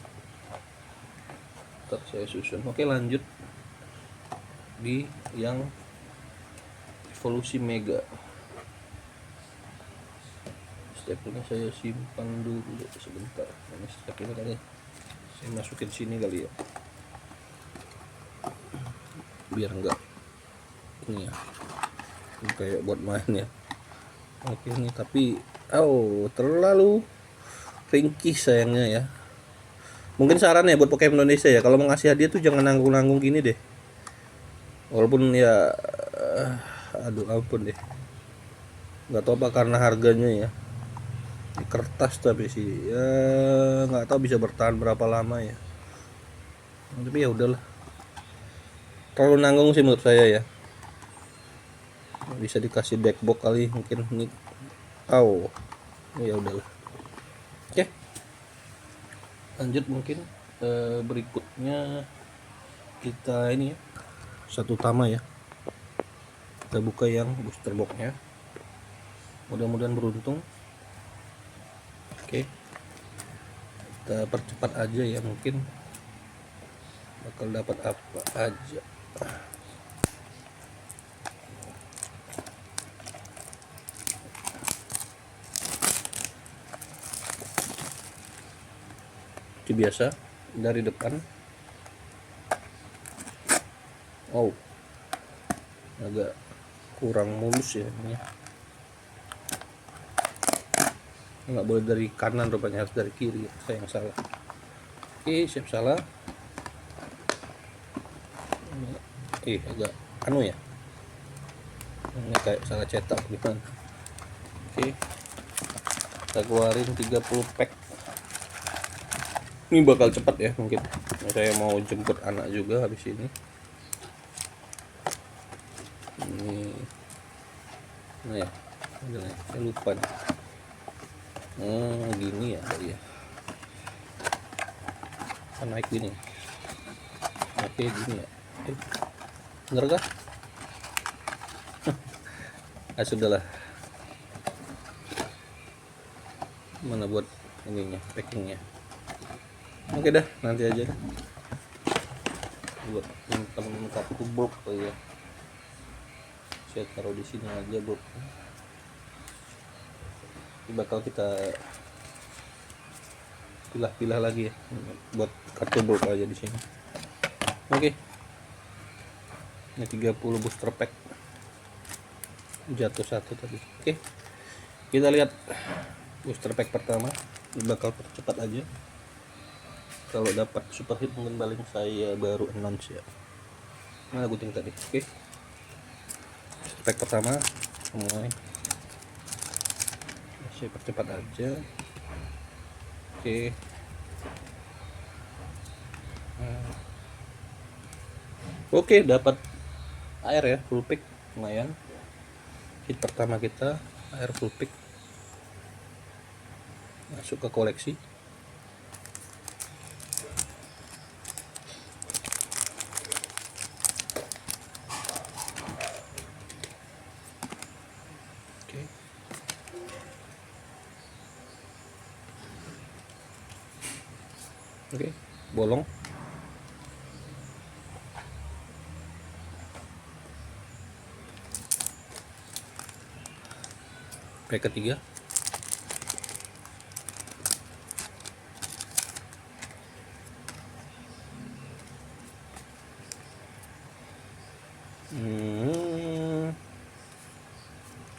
ntar saya susun. Oke, lanjut di yang evolusi mega. Step ini saya simpan dulu sebentar. Ini step ini kali saya masukin sini kali ya, biar enggak ini ya, kayak buat main ya. Oke, ini tapi terlalu ringkih sayangnya ya. Mungkin saran ya buat Pokemon Indonesia ya, kalau mau ngasih hadiah tuh jangan nanggung-nanggung gini deh. Walaupun ya aduh ampun deh, nggak tahu apa karena harganya ya, di kertas tapi sih ya nggak tahu bisa bertahan berapa lama ya. Tapi ya udahlah, terlalu nanggung sih menurut saya ya. Bisa dikasih deck box kali mungkin ini. Ya udahlah. Oke, lanjut mungkin berikutnya kita ini ya, satu utama ya, kita buka yang booster boxnya, mudah-mudahan beruntung. Oke, kita percepat aja ya, mungkin bakal dapat apa aja. Seperti biasa dari depan. Agak kurang mulus ya ini. Nggak boleh dari kanan, rupanya harus dari kiri. Saya yang salah. Oke, siap salah. Agak ya, ini kayak salah cetak gimana. Oke, kita keluarin 30 pack. Ini bakal cepat ya, mungkin saya mau jemput anak juga habis ini. Nah ya, saya lupa nih. Gini ya, naik gini. Oke, gini ya. Bener kah? Sudahlah. Mana buat ininya, packingnya? Oke dah, nanti aja dah. Buat nyimpen kartu box ya. Saya taruh di sini aja box. Ini bakal kita pilah-pilah lagi ya, buat kartu box aja di sini. Oke. Ini 30 booster pack. Jatuh satu tadi. Oke, kita lihat booster pack pertama. Ini bakal percepat aja. Kalau dapat super hit mungkin paling saya baru announce ya. Mana gunting tadi? Oke, booster pack pertama mulai. Saya percepat aja. Oke. Oke, dapat air ya, full pick, lumayan. Hit pertama kita air full pick, masuk ke koleksi. Oke, bolong. Pack ketiga.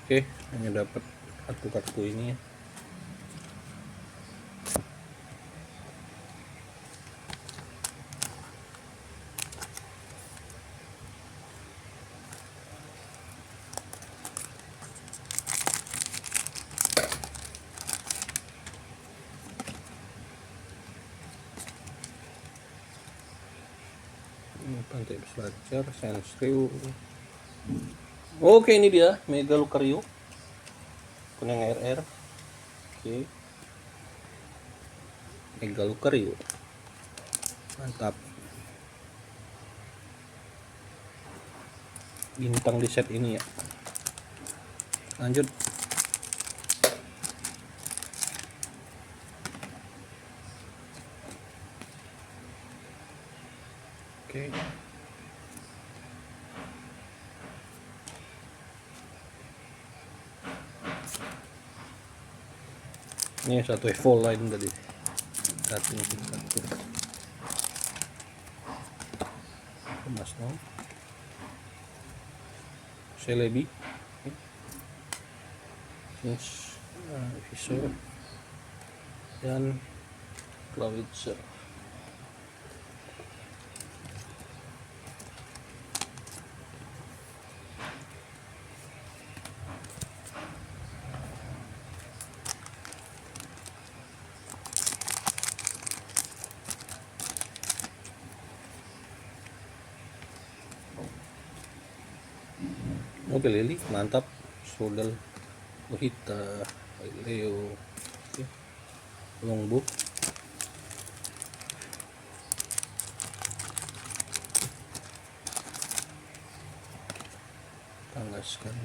Oke, hanya dapat kartu-kartu ini ya. Pantai Selancar, Sensriu. Oke, ini dia Mega Lucario kuning RR. Oke, Mega Lucario, mantap. Bintang di set ini ya. Lanjut. Oke. Ini satu Evo lain tadi. Satu. Mas no. Celebi. Yes. Visor dan Clouditzer. Oke, Lili mantap. Sodal Ohita Leo. Oke. Longbook. Tangaskan.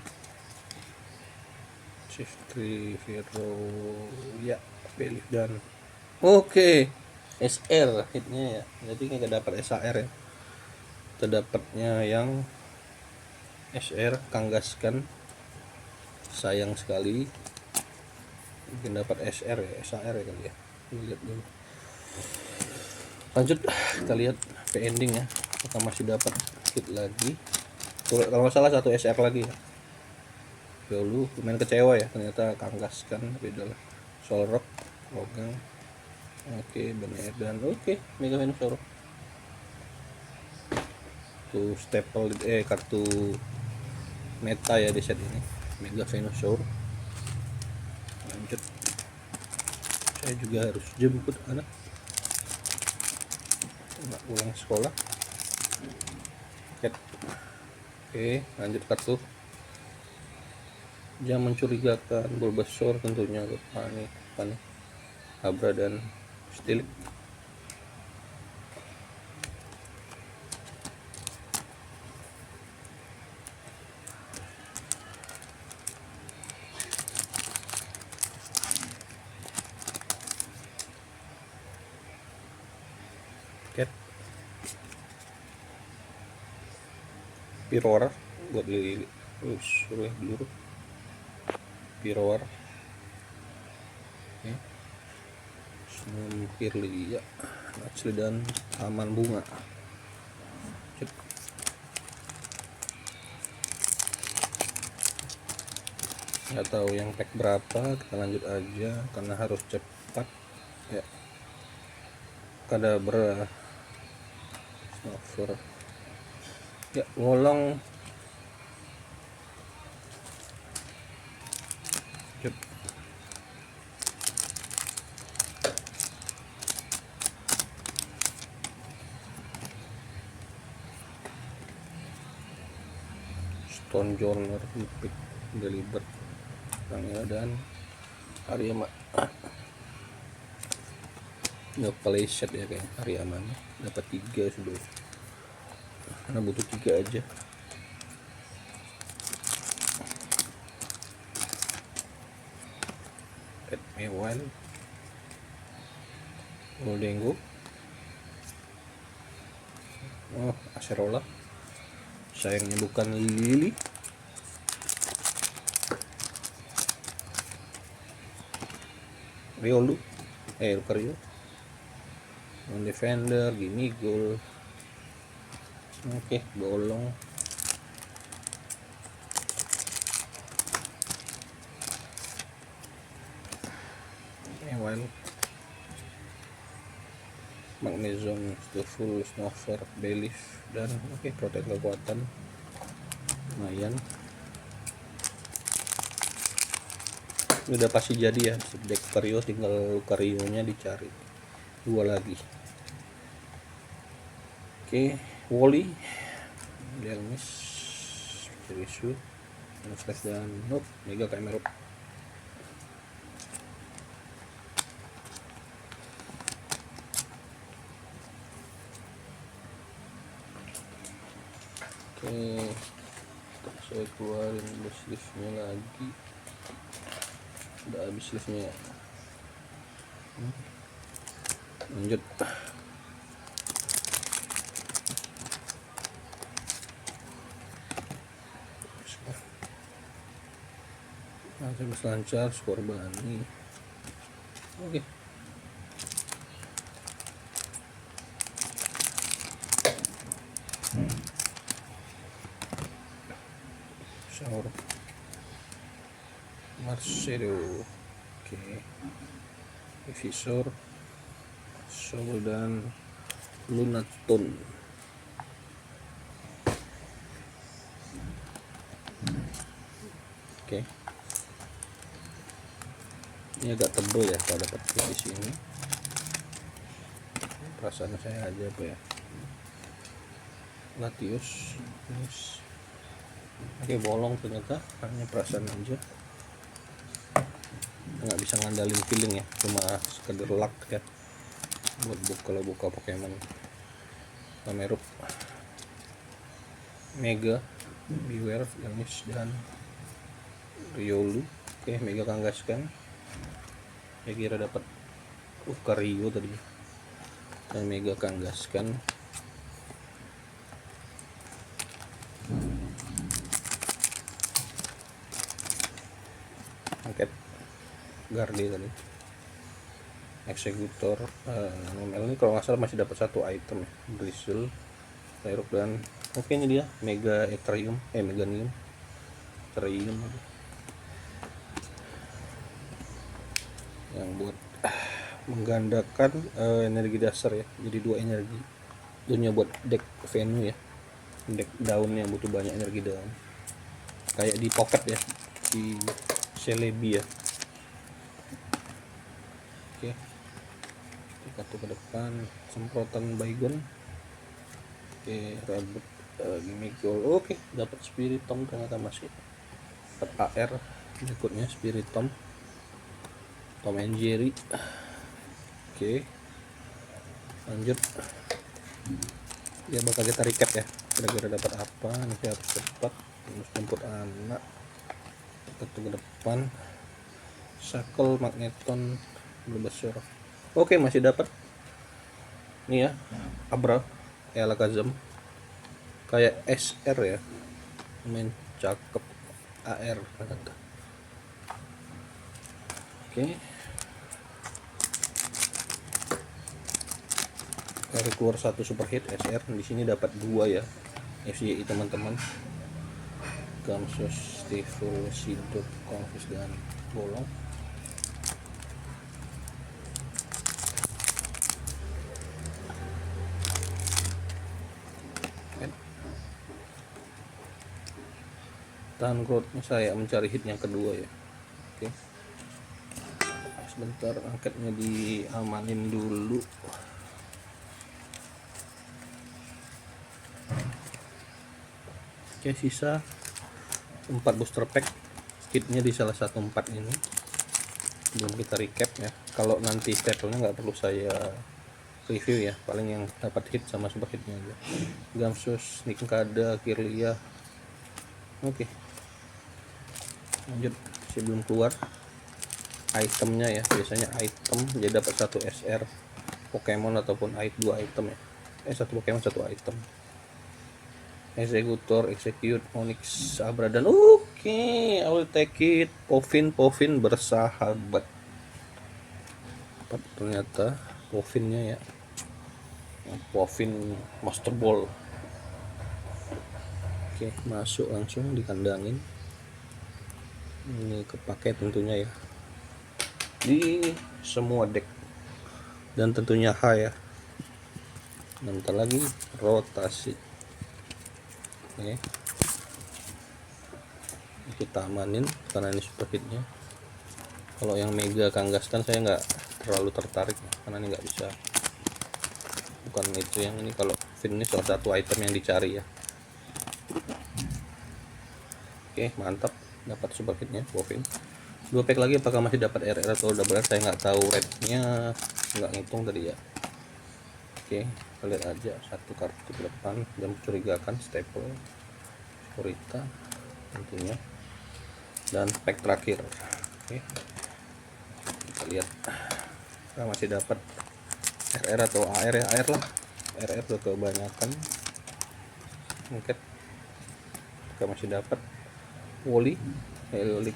Shiftri Vero ya, pilih dan oke. SR hitnya ya. Jadi nggak dapat SAR ya. Terdapatnya yang SR Kanggaskan, sayang sekali. Mungkin dapat SR ya, SAR ya kali ya. Lihat dulu. Lanjut, kita lihat ending ya. Kita masih dapat hit lagi. Kalau nggak salah satu SR lagi ya. Dulu lumayan kecewa ya, ternyata Kanggaskan beda lah. Solrock, Logang. Oke, benar dan oke, Mega Venusaur. Tuh staple kartu meta ya di set ini, Mega Venusaur. Lanjut, saya juga harus jemput anak pulang sekolah. Oke, lanjut kartu yang mencurigakan. Bulbasaur tentunya, panik Abra dan Stilik. Pirora buat Lili. Suruh dulu Pirora. Oke. Pirli ya. Asli dan Taman Bunga. Nggak tahu yang pack berapa, kita lanjut aja karena harus cepat ya. Kadabra, Snover ya, ngolong. Stone Journal Epic Deliver ya, dan Ariyama nggak play set ya kayak Ariyama dapat 3 sudah, karena butuh 3 aja. Mewan Goldengo Oh, Acerola. Sayangnya bukan Lily. Riolu. Lucario. Non defender, gini gol. Oke, bolong. Wild. Magnezone, Stuful, Snover, Belief, dan oke, protek kekuatan lumayan. Ini udah pasti jadi ya, deck Lucario, tinggal Lucario nya dicari dua lagi. Oke, Wally, Delmis, Jerisu, Flash, dan Mega Camerupt. Oke, saya keluarin sleeve-nya lagi. Udah habis sleeve-nya ya. Lanjut. Langsung lancar, skor Bani. Oke. Saur Marcelo. Oke. Visor, Soul, dan Lunaton. Oke. Ini agak tebel ya kalau dapat di sini. Perasaan saya aja apa ya. Latios. Yes. Oke, bolong ternyata, hanya perasaan aja. Nggak bisa ngandalin feeling ya, cuma sekedar luck ya buat buka Pokemon. Camerupt, Mega, Beware, Delmis, dan Riolu. Oke, Mega Kangaskhan. Saya kira dapat Lucario tadi, dan Mega Kangaskhan. Angket Garde tadi. Eksekutor. Nomel ini kalau nggak salah masih dapat satu item ya. Drizzle, Tyrok, dan oke, ini dia Mega Ethereum, Meganium Ethereum yang buat menggandakan energi dasar ya, jadi 2 energi. Dunia buat deck Venue ya, deck daunnya butuh banyak energi daun, kayak di pocket ya, di Celebi ya. Oke, kartu ke depan, semprotan Baygon. Oke, Rabut, Gimmickle. Oke, dapat Spiritomb ternyata, masih dapat AR berikutnya, Spiritomb, Tom and Jerry. Oke, lanjut. Dia bakal kita recap ya, kira-kira dapat apa. Nanti harus cepat, harus jemput anak. Kartu ke depan, Shackle, Magneton, Bulbasaur. Oke, masih dapat nih ya, Abra, Alakazam, kayak SR ya, main cakep, AR kata. Oke, baru keluar satu super hit SR. Di sini dapat 2 ya, FCI teman-teman. Gamsus, Stifle, Sidot, Confuse, dan bolong. Tahan growth-nya, saya mencari hit yang kedua ya. Oke, sebentar, angkatnya diamanin dulu. Oke, sisa 4 booster pack, hitnya di salah satu 4 ini. Belum kita recap ya, kalau nanti stapelnya nggak perlu saya review ya, paling yang dapat hit sama super hitnya aja. Gamsus, Nincada, Kirlia. Oke, lanjut. Sebelum keluar itemnya ya, biasanya item jadi dapat 1 SR Pokemon ataupun 2 item ya, 1 Pokemon 1 item. Executor, execute, Onyx, Abra, dan oke, I will take it. Povin bersahabat. Ternyata Povinnya ya, Povin Master Ball. Oke, masuk langsung dikandangin. Ini kepake tentunya ya di semua deck, dan tentunya H ya. Bentar lagi rotasi. Oke, kita amanin karena ini super hitnya. Kalau yang mega Kangaskhan saya nggak terlalu tertarik karena ini nggak bisa, bukan itu yang ini. Kalau fin ini salah satu item yang dicari ya. Oke, mantap, dapat super hitnya Povin. 2 pack lagi apakah masih dapat RR atau double R, saya nggak tahu rate-nya, nggak ngitung tadi ya. Oke, kita lihat aja satu kartu ke depan dan mencurigakan, staple, Kurita tentunya, dan pack terakhir. Oke, kita lihat kita masih dapat RR atau AR ya. AR lah, RR udah kebanyakan. Oke, kita masih dapat Woli, Helix,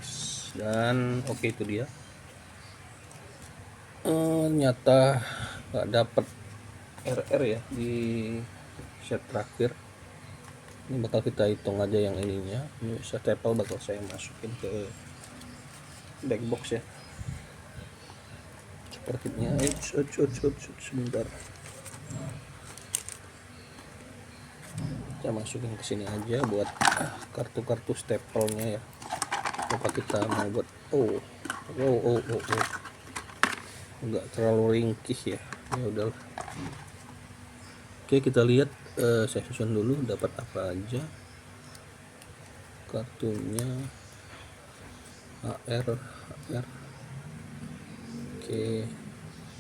dan oke itu dia. Ternyata nggak dapat RR ya di set terakhir. Ini bakal kita hitung aja yang ininya. Ini staple bakal saya masukin ke deck box ya. Sepertinya sebentar. Kita masukin ke sini aja buat kartu-kartu staple-nya ya. Apa kita mau buat enggak terlalu ringkih ya. Ya udahlah. Oke, kita lihat, saya susun dulu dapat apa aja kartunya. AR. Oke,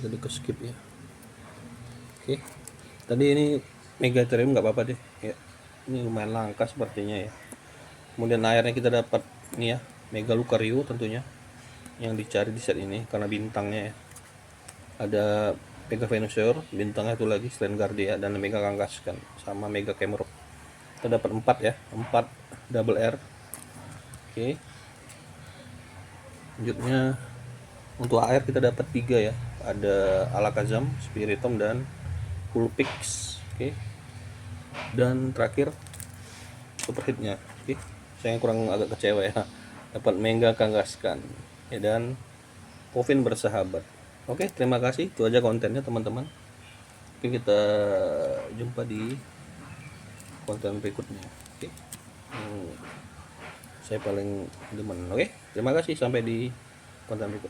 jadi ke skip ya. Oke, tadi ini Mega Ethereum nggak apa-apa deh ya, ini lumayan langka sepertinya ya. Kemudian airnya kita dapat ini ya, Mega Lucario tentunya yang dicari di set ini karena bintangnya ya. Ada Mega Venusaur, bintangnya itu lagi selain Gardia, dan Mega Kangaskhan sama Mega Camerupt. Kita dapat 4 ya, 4 double R. Oke, selanjutnya untuk AR kita dapat 3 ya, ada Alakazam, Spiritomb, dan Vulpix. Oke, dan terakhir super hitnya. Oke, saya kurang agak kecewa ya, dapat Mega Kangaskhan ya, dan Povin bersahabat. Oke, terima kasih, itu aja kontennya teman-teman. Oke, kita jumpa di konten berikutnya. Oke, saya paling demen. Oke, terima kasih, sampai di konten berikutnya.